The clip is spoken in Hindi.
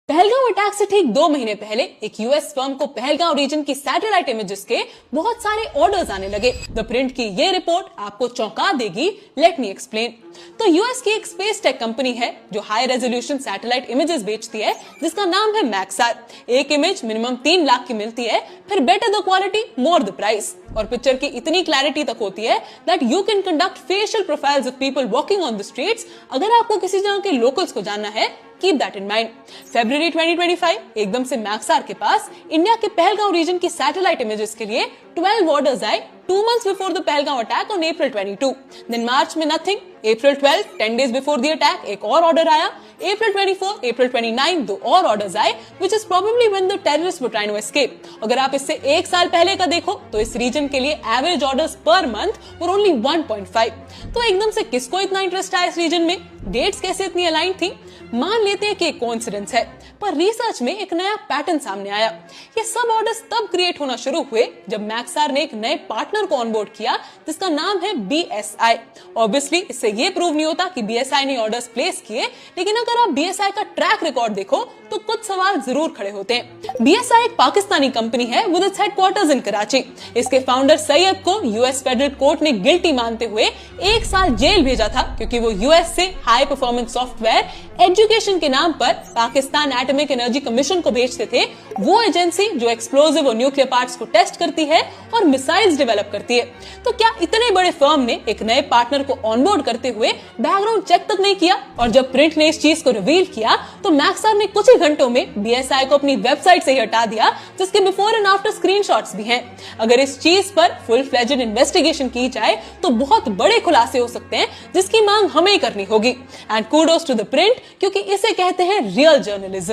पहलगांव अटैक से ठीक 2 महीने पहले एक यूएस फर्म को पहलगांव रीजन की सैटेलाइट इमेजेस के बहुत सारे ऑर्डर्स आने लगे। द प्रिंट की ये रिपोर्ट आपको चौंका देगी। Let me explain. तो यूएस की एक स्पेस टेक कंपनी है जो हाई रेजोल्यूशन सैटेलाइट इमेजेस बेचती है, जिसका नाम है मैक्सार। एक इमेज मिनिमम 3 लाख की मिलती है, फिर better the quality more the price, और पिक्चर की इतनी क्लैरिटी तक होती है that you can conduct facial profiles of people walking on the streets. अगर आपको किसी जगह के लोकल्स को जानना है, कीप दैट इन माइंड। फरवरी 2025 एकदम से मैक्सार के पास इंडिया के पहलगांव रीजन की सैटेलाइट इमेजेस के लिए 12 ऑर्डर्स आए 2 months before the Pahalgam attack on April 22. Then March में nothing. April 12, 10 days before the attack, एक और ऑर्डर आया। April 24, April 29 2 और ऑर्डर्स आए, which is probably when the terrorists were trying to escape. अगर आप इससे 1 साल पहले का देखो तो इस रीजन के लिए average orders per month were only 1.5. तो एकदम से किसको इतना इंटरेस्ट आया इस रीजन में? डेट्स कैसे इतनी अलाइन थी? मान लेते हैं कि एक कोइंसिडेंस है, पर रिसर्च में एक नया पैटर्न सामने आया। ये सब ऑर्डर्स तब क्रिएट होना शुरू हुए जब मैक्सार ने एक नए पार्टनर को ऑनबोर्ड किया जिसका नाम है BSI। ऑब्वियसली इससे ये प्रूव नहीं होता कि BSI ने ऑर्डर्स प्लेस किए, लेकिन अगर आप BSI का ट्रैक रिकॉर्ड देखो तो कुछ सवाल जरूर खड़े होते हैं। BSI एक पाकिस्तानी कंपनी है विद इट्स हेडक्वार्टर्स इन कराची। इसके फाउंडर सैयद को यूएस फेडरल कोर्ट ने गिल्टी मानते हुए 1 साल जेल भेजा था, क्योंकि वो यूएस से हाई परफॉर्मेंस सॉफ्टवेयर एजुकेशन के नाम पर पाकिस्तान एटॉमिक एनर्जी कमीशन को भेजते थे। वो एजेंसी जो एक्सप्लोजिव और न्यूक्लियर पार्ट्स को टेस्ट करती है और मिसाइल्स डेवलप करती है। तो क्या इतने बड़े फर्म ने एक नए पार्टनर को ऑनबोर्ड करते हुए बैकग्राउंड चेक तक नहीं किया? और जब प्रिंट ने इस चीज को रिवील किया तो मैक्सार ने कुछ ही घंटों में BSI को अपनी वेबसाइट से ही हटा दिया, जिसके बिफोर एंड आफ्टर स्क्रीनशॉट्स भी हैं। अगर इस चीज पर फुल फ्लेजेड इन्वेस्टिगेशन की जाए तो बहुत बड़े खुलासे हो सकते हैं, जिसकी मांग हमें ही करनी होगी। And kudos to the print, क्योंकि इसे कहते हैं रियल जर्नलिज्म।